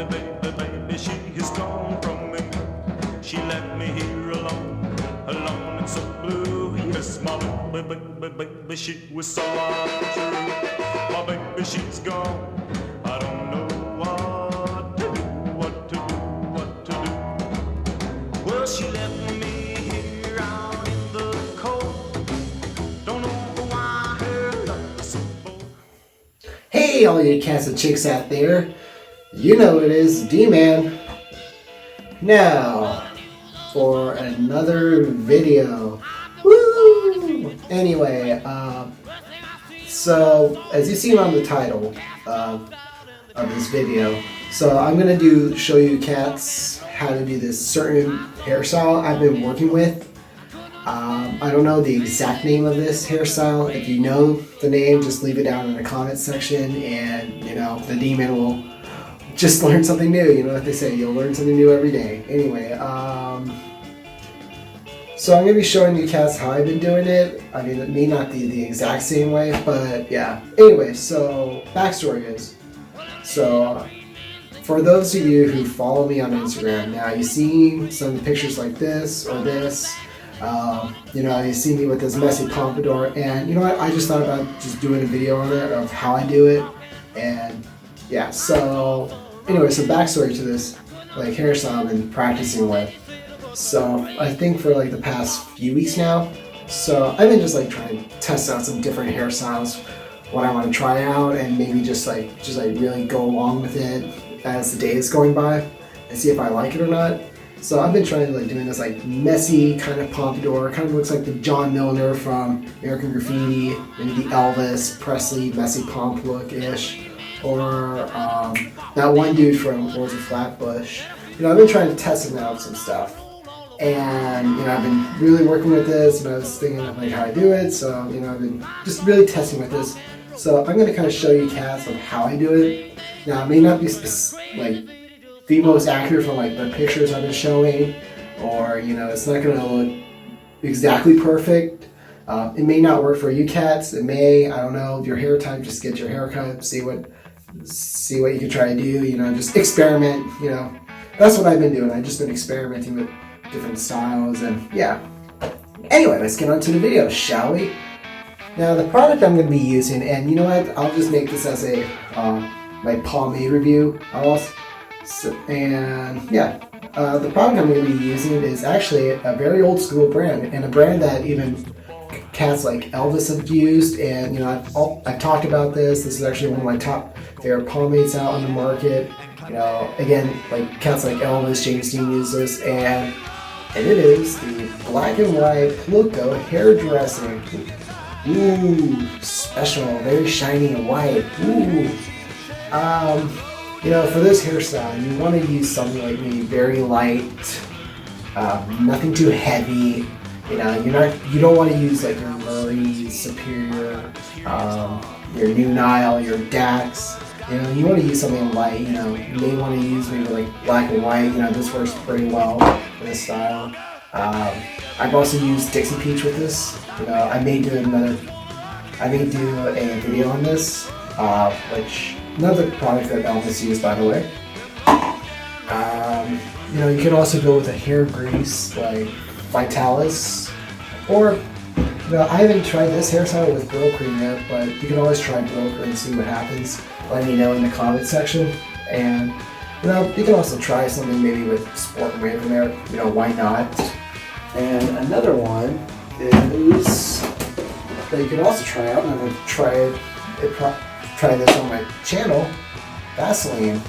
baby, she has gone from me. She left me here alone, alone and so blue. Yes, my baby, she was so untrue. My baby, she's gone. I don't know what to do, what to do, what to do. Well, she left me here out in the cold. Don't know why her love is so bold. Hey, all you cats and chicks out there. You know it is D-Man. Now, for another video. Woo! Anyway, so as you've seen on the title of this video, so I'm gonna show you cats how to do this certain hairstyle I've been working with. I don't know the exact name of this hairstyle. If you know the name, just leave it down in the comments section, and you know the D-Man will just learn something new. You know what they say, you'll learn something new every day. Anyway, so I'm going to be showing you cats how I've been doing it. I mean, it may not be the exact same way, but yeah. Anyway, so backstory is, so for those of you who follow me on Instagram, now you see some of the pictures like this or this. You know, you see me with this messy pompadour, and you know what, I just thought about just doing a video on it of how I do it. And yeah, so anyway, so backstory to this like hairstyle I've been practicing with. So I think for like the past few weeks now, so I've been just like trying to test out some different hairstyles, what I want to try out, and maybe just really go along with it as the day is going by and see if I like it or not. So I've been trying to like doing this like messy kind of pompadour. Kind of looks like the John Milner from American Graffiti, maybe the Elvis Presley messy pomp look-ish. Or that one dude from Flatbush. You know, I've been trying to test out some stuff, and you know, I've been really working with this, and I was thinking of like how I do it. So you know, I've been just really testing with this. So I'm gonna kind of show you cats of how I do it. Now, it may not be like the most accurate from like the pictures I've been showing, or you know, it's not gonna look exactly perfect. It may not work for you cats. It may, I don't know, your hair type. Just get your haircut, see what you can try to do, you know, just experiment, you know. That's what I've been doing. I've just been experimenting with different styles, and yeah. Anyway, let's get on to the video, shall we? Now, the product I'm going to be using, and you know what, I'll just make this as a my pomade review. And yeah, the product I'm going to be using is actually a very old school brand, and a brand that even cats like Elvis have used. And you know, I've talked about this. This is actually one of my top favorite pomades out on the market. You know, again, like cats like Elvis, James Dean use this, and it is the black and white Loco hair dressing. Ooh, special, very shiny and white. Ooh. You know, for this hairstyle, you want to use something like maybe very light, nothing too heavy. You know, you don't want to use like your Murray, Superior, your New Nile, your Dax. You know, you want to use something light. You know, you may want to use maybe like black and white. You know, this works pretty well for this style. I've also used Dixie Peach with this. You know, I may do a video on this, which another product that Elvis used, by the way. You know, you can also go with a hair grease like Vitalis, or you know, I haven't tried this hairstyle with Bro Cream yet, but you can always try Bro Cream and see what happens. Let me know in the comment section. And you know, you can also try something maybe with Sport and Wave in there. You know, why not? And another one is that you can also try out, and I'm going to try this on my channel, Vaseline.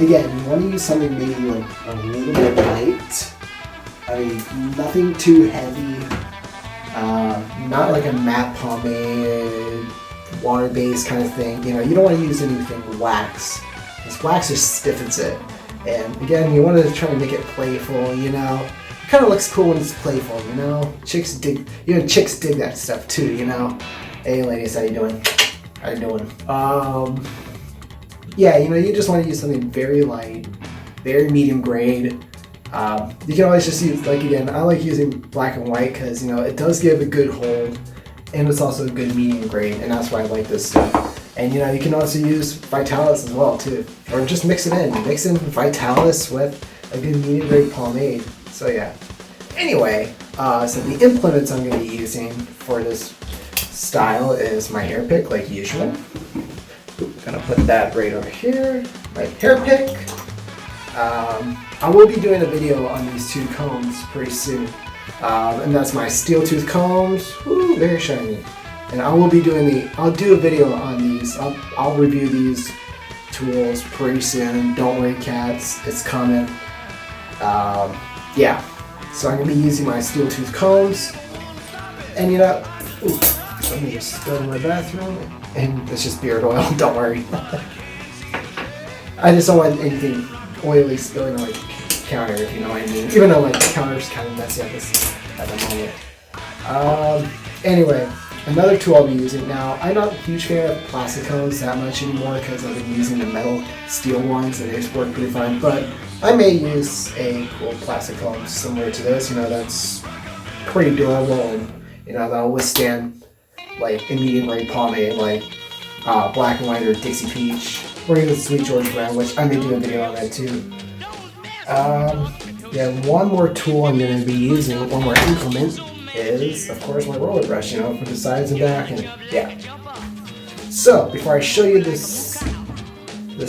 Again, you want to use something maybe like a little bit light. I mean, nothing too heavy. Not like a matte pomade, water-based kind of thing. You know, you don't want to use anything wax, because wax just stiffens it. And again, you want to try to make it playful. You know, it kind of looks cool when it's playful. You know, chicks dig that stuff too. You know, hey ladies, how you doing? How you doing? Yeah, you know, you just want to use something very light, very medium grade. You can always just use, like, again, I like using black and white because, you know, it does give a good hold, and it's also a good medium grade, and that's why I like this stuff. And you know, you can also use Vitalis as well too, or just mix it in. Mix in Vitalis with a good medium grade pomade. So yeah. Anyway, so the implements I'm going to be using for this style is my hair pick, like usual. Gonna put that right over here. My hair pick. I will be doing a video on these two combs pretty soon, and that's my steel tooth combs. Woo, very shiny. And I will be doing I'll do a video on these. I'll review these tools pretty soon. Don't worry, cats, it's coming. Yeah. So I'm gonna be using my steel tooth combs, and you know, let me just go to my bathroom, and it's just beard oil. Don't worry. I just don't want anything oily spilling on my counter, if you know what I mean. Even though my counter's kind of messy at the moment. Anyway, another tool I'll be using now. I'm not a huge fan of plastic combs that much anymore because I've been using the metal steel ones and they work pretty fine. But I may use a cool plastic comb similar to this. You know, that's pretty durable and you know that'll withstand like immediate grade pomade like Black and White or Dixie Peach or even Sweet George Brown, which I may do a video on that too. Yeah, one more tool I'm going to be using, one more implement, is of course my roller brush, you know, for the sides and back, and yeah. So before I show you this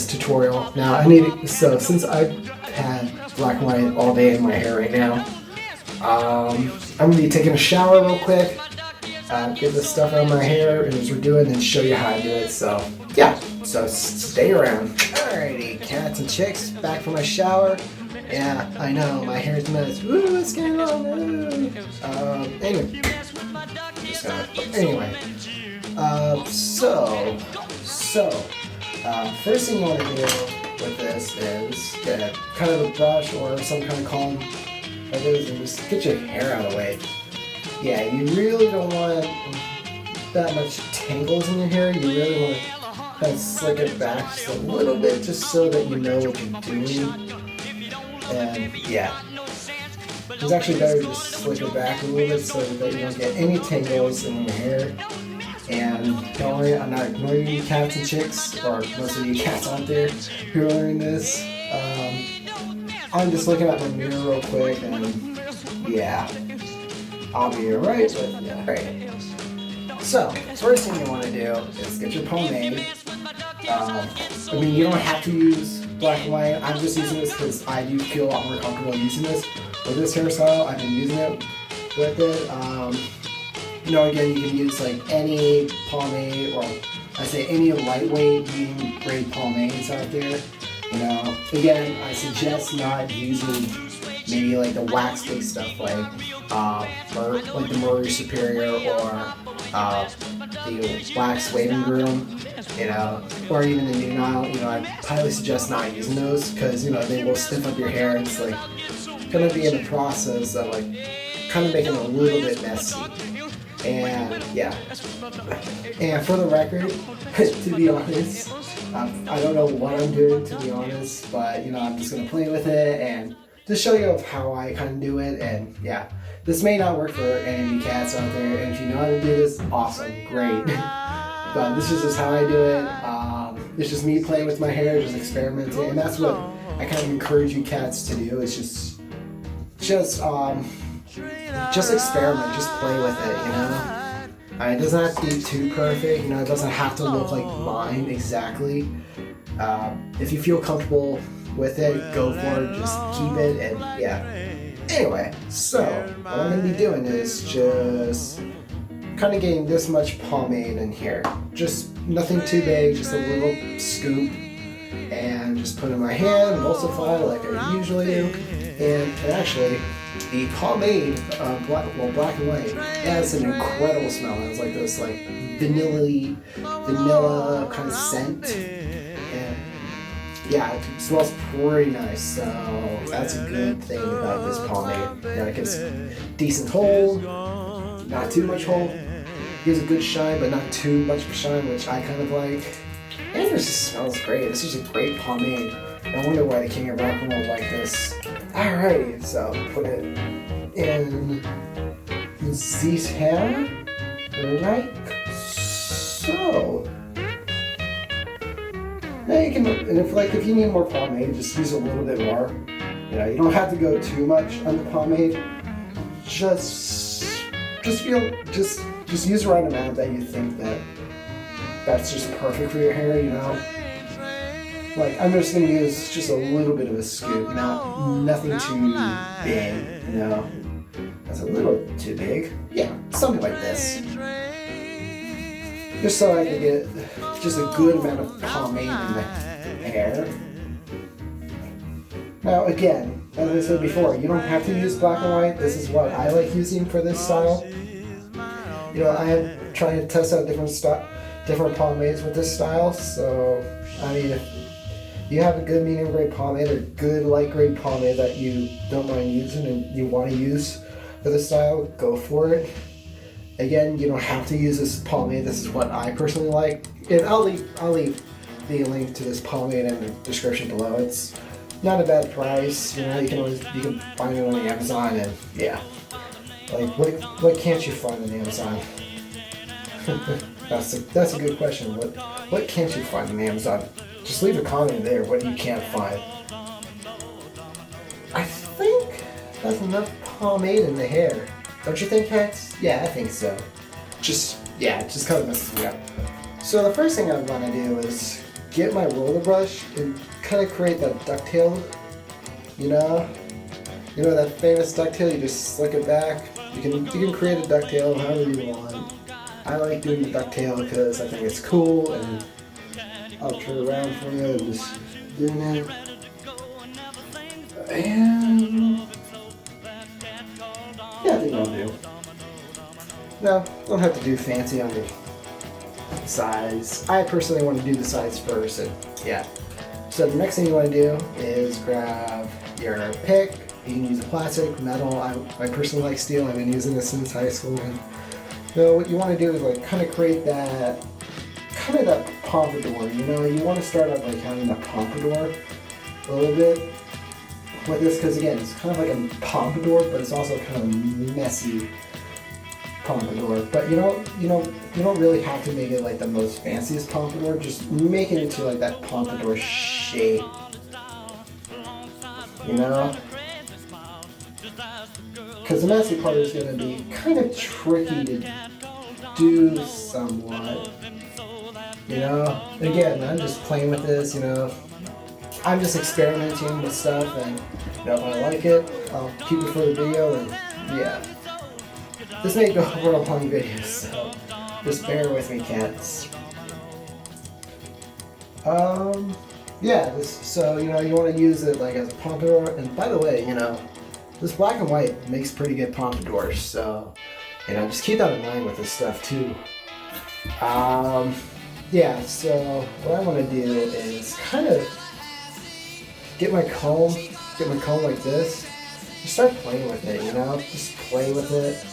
tutorial, now since I've had Black and White all day in my hair right now, I'm going to be taking a shower real quick, get this stuff out of my hair as we're doing, and show you how I do it. So yeah, so stay around. Alrighty, cats and chicks, back from my shower. Yeah, I know, my hair's a mess. Ooh, what's going on? Anyway, first thing you want to do with this is get kind of a brush or some kind of comb like this and just get your hair out of the way. Yeah, you really don't want that much tangles in your hair. You really want to kind of slick it back just a little bit just so that you know what you're doing. And yeah, it's actually better to just slick it back a little bit so that you don't get any tangles in your hair. And don't worry, I'm not ignoring you cats and chicks, or most of you cats out there who are learning this. I'm just looking at my mirror real quick, and yeah, I'll be alright, but yeah, right. So, first thing you want to do is get your pomade. I mean, you don't have to use Black and White. I'm just using this because I do feel a lot more comfortable using this. With this hairstyle, I've been using it with it. You know, again, you can use like any pomade, or I say any lightweight, medium grade pomades out there. You know, again, I suggest not using maybe like the wax-based stuff like the Murray Superior or the wax waving groom, you know, or even the new Nile. You know, I highly suggest not using those because you know they will stiff up your hair. It's like gonna be in the process of like kind of making it a little bit messy. And yeah, and for the record, to be honest, I don't know what I'm doing, to be honest, but you know, I'm just gonna play with it and just show you how I kind of do it. And yeah, this may not work for any of you cats out there, and if you know how to do this, awesome, great. But this is just how I do it. It's just me playing with my hair, just experimenting, and that's what I kind of encourage you cats to do. Is just experiment, just play with it, you know. It doesn't have to be too perfect, you know. It doesn't have to look like mine exactly. If you feel comfortable with it, go for it. Just keep it, and yeah. Anyway, so what I'm gonna be doing is just kind of getting this much pomade in here. Just nothing too big, just a little scoop, and just put it in my hand, emulsify like I usually do, and actually. The pomade, black and white, it has an incredible smell. It has like this like vanilla kind of scent, and yeah, it smells pretty nice. So that's a good thing about this pomade. You know, it gets decent hold, not too much hold. It gives a good shine, but not too much of a shine, which I kind of like. And it just smells great. This is a great pomade. I wonder why the king of rock and roll like this. Alrighty, so put it in this hair, like so. Now you can, and if you need more pomade, just use a little bit more. You know, you don't have to go too much on the pomade. Just use the right amount that you think that's just perfect for your hair. You know, like I'm just gonna use just a little bit of a scoop, nothing too big. You know, that's a little too big. Yeah, something like this. Just so I can get just a good amount of pomade in the hair. Now again, as I said before, you don't have to use black and white. This is what I like using for this style. You know, I am trying to test out different pomades with this style. So, I mean, if you have a good medium grade pomade or good light grade pomade that you don't mind using and you want to use for this style, go for it. Again, you don't have to use this pomade. This is what I personally like. And I'll leave the link to this pomade in the description below. It's not a bad price. You know, you can find it on Amazon, and yeah. Like what can't you find on Amazon? That's a good question. What can't you find on Amazon? Just leave a comment there. What you can't find. I think that's enough pomade in the hair. Don't you think, Hex? Yeah, I think so. Just kind of messes me up. So the first thing I want to do is get my roller brush and kind of create that ducktail. You know that famous ducktail. You just slick it back. You can create a ducktail however you want. I like doing the ducktail because I think it's cool, and I'll turn it around for you and just doing it. And yeah, I think I'll do. No, don't have to do fancy on the sides. I personally want to do the sides first, and yeah. So the next thing you want to do is grab your pick. You can use a plastic, metal. I personally like steel. I've been using this since high school. And so what you want to do is like kind of create that pompadour. You know, you want to start out like having that pompadour a little bit with this, because again, it's kind of like a pompadour, but it's also kind of messy pompadour. But you don't really have to make it like the most fanciest pompadour. Just make it into like that pompadour shape. You know? Because the messy part is going to be kind of tricky to do somewhat. You know? Again, I'm just playing with this, you know. I'm just experimenting with stuff, and if I like it, I'll keep it for the video, and yeah. This may go over a long video, so just bear with me, cats. So you want to use it like as a pompadour, and by the way, this black and white makes pretty good pompadours, so just keep that in mind with this stuff too. So what I want to do is kind of get my comb like this. Just start playing with it, just play with it.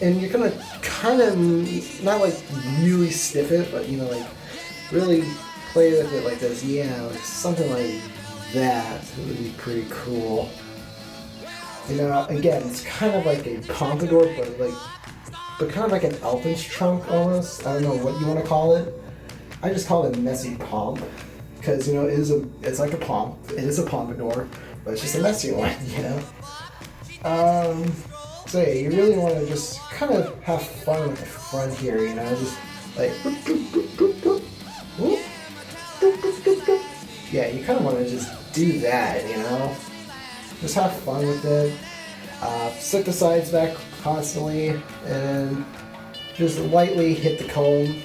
And you're gonna kind of, not like really stiff it, but like really play with it like this. Yeah, like something like that would be pretty cool. Again, it's kind of like a pompadour, but kind of like an elephant's trunk almost. I don't know what you want to call it. I just call it a messy pomp, because it's like a pomp. It is a pompadour, but it's just a messy one. So yeah, you really want to just kind of have fun with the front here. Just like yeah, you kind of want to just do that. Just have fun with it. Slick the sides back constantly, and just lightly hit the comb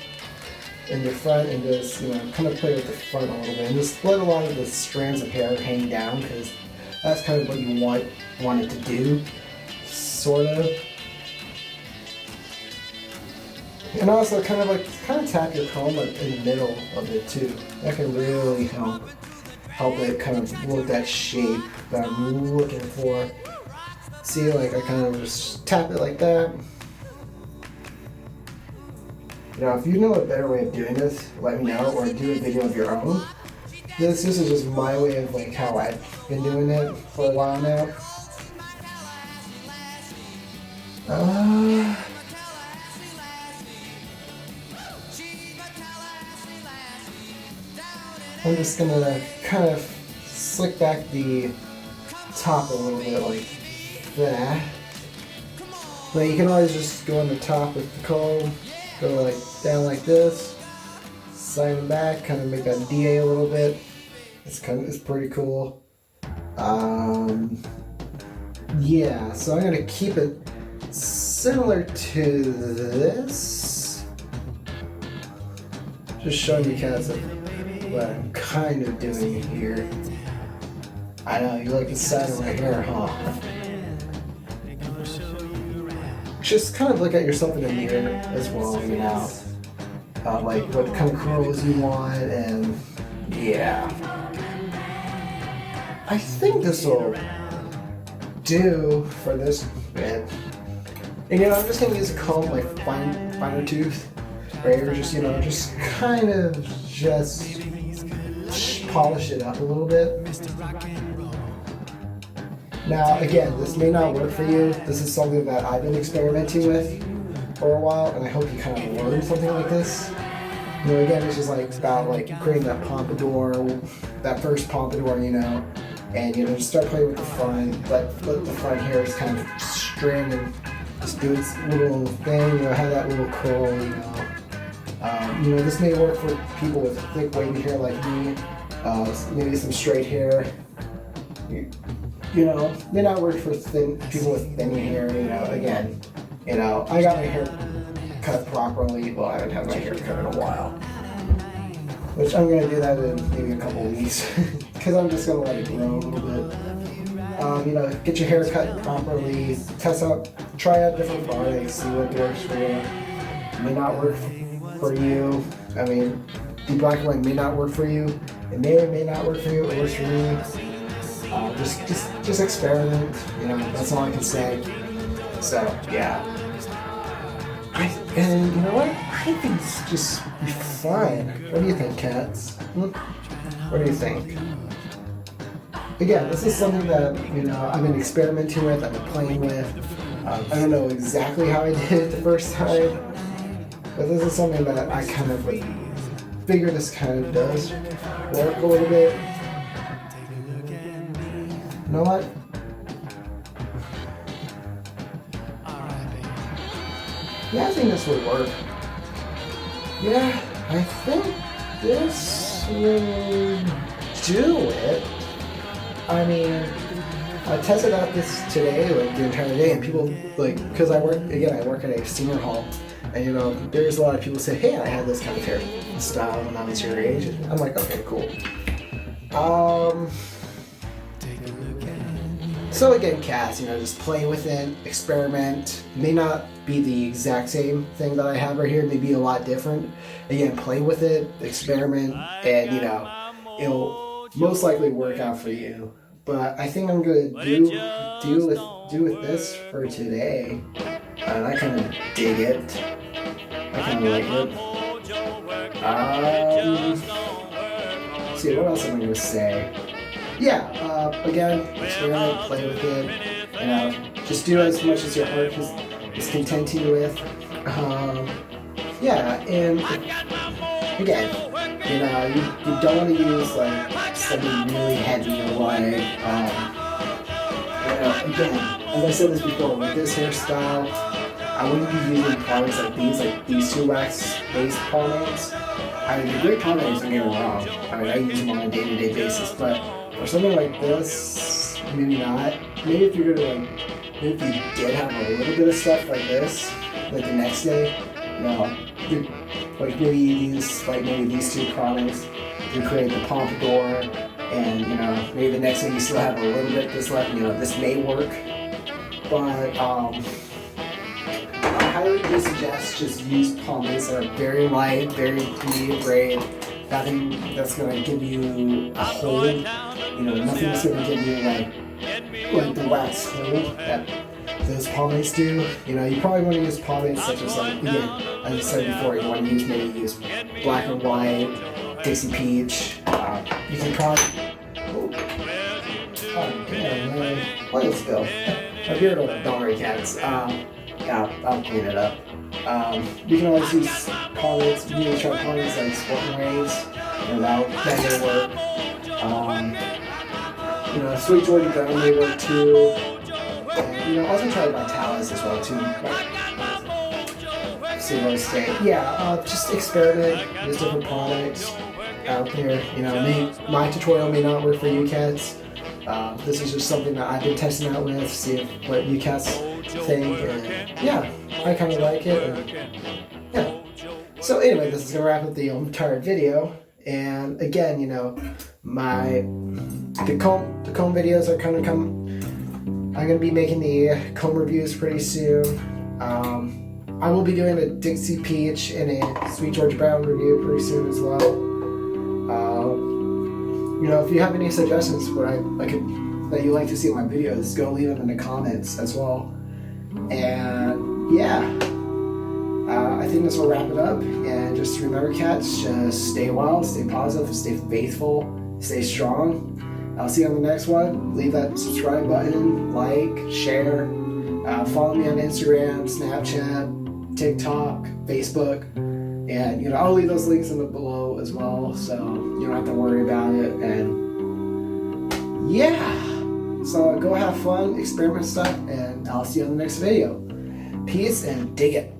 in the front, and just kind of play with the front a little bit, and just let a lot of the strands of hair hang down, because that's kind of what you want it to do, sort of. And also kind of tap your comb in the middle of it too. That can really help it kind of look that shape that I'm looking for. See, like I kind of just tap it like that. If you know a better way of doing this, let me know, or do a video of your own. This is just my way of like how I've been doing it for a while now. I'm just gonna kind of slick back the top a little bit like that. Now you can always just go on the top with the comb, go like down like this, side and back, kind of make that DA a little bit. It's pretty cool. Yeah, so I'm gonna keep it similar to this. Just showing you guys what I'm kind of doing here. I know, you like the side of my hair, huh? Just kind of look at yourself in the mirror as well, you know. Like what kind of curls you want, and yeah. I think this will do for this bit. And I'm just gonna use a comb, like finer tooth, right? Or just, just kind of just polish it up a little bit. Now, again, this may not work for you. This is something that I've been experimenting with for a while, and I hope you kind of learn something like this. Again, it's just like about like creating that pompadour, that first pompadour, and just start playing with the front, let the front hair just kind of strand and just do its little thing, have that little curl, this may work for people with thick wavy hair like me, maybe some straight hair. May not work for people with thin hair, again, I got my hair cut properly. Well, I haven't had my hair cut in a while. Which I'm going to do that in maybe a couple weeks. Because I'm just going to let it grow a little bit. Get your hair cut properly, try out different products, see what works for you. It may not work for you. I mean, the black and white may not work for you. It may or may not work for you. It works for me. Just experiment. That's all I can say. So yeah. And you know what? I think it's just be fun. What do you think, cats? What do you think? Again, this is something that I've been experimenting with. I've been playing with. I don't know exactly how I did it the first time, but this is something that I kind of figure this kind of does work a little bit. You know what? Yeah, I think this would work. Yeah, I think this will do it. I mean, I tested out this today, the entire day, and people, because I work at a senior hall, and there's a lot of people say, hey, I had this kind of hair style when I was your age. I'm like, okay, cool. So again, cats, just play with it, experiment. May not be the exact same thing that I have right here, maybe a lot different. Again, play with it, experiment, and it'll most likely work out for you. But I think I'm gonna do with this for today, and I kind of dig it. I kind of like it. See, what else am I gonna say? Yeah, again, experiment, play with it, just do as much as your heart is content you with. Yeah, and again, you don't want to use something really heavy or again, as I said this before, with this hairstyle, I wouldn't be using products like these two wax-based pomades. I mean, they're great pomades, don't get me wrong. I mean, I use them on a day-to-day basis, but for something like this, maybe not. Maybe if you're gonna maybe if you did have a little bit of stuff like this, the next day, maybe you use maybe these two products to create the pompadour, and maybe the next day you still have a little bit this left. This may work, but I highly do suggest just use pomades that are very light, very medium grade. Nothing that's gonna give you a hold. Nothing that's gonna give you like the wax hold that those pomades do. You probably want to use pomades such as again, as I said before, you want to use black and white, Dixie Peach. You can probably what is Bill? My beard on Dory cats. Yeah, I'll clean it up. You can always use pomades, try pomades like Sporting Waves. that may work. Sweet Georgia Brown may work too. And, also try Vitalis as well too. See what I say. Yeah, just experiment. There's different products out there. My tutorial may not work for you cats. This is just something that I've been testing out with, see what you cats think. And yeah, I kind of like it. And, yeah. So anyway, this is gonna wrap up the entire video. And again, the comb videos are kind of coming. I'm gonna be making the comb reviews pretty soon. I will be doing a Dixie Peach and a Sweet Georgia Brown review pretty soon as well. If you have any suggestions that you like to see in my videos, go leave them in the comments as well. And yeah, I think this will wrap it up. And just remember, cats, just stay wild, stay positive, stay faithful, stay strong. I'll see you on the next one. Leave that subscribe button, like, share. Follow me on Instagram, Snapchat, TikTok, Facebook. And, I'll leave those links in the below as well, so you don't have to worry about it. And yeah, so go have fun, experiment stuff, and I'll see you on the next video. Peace and dig it.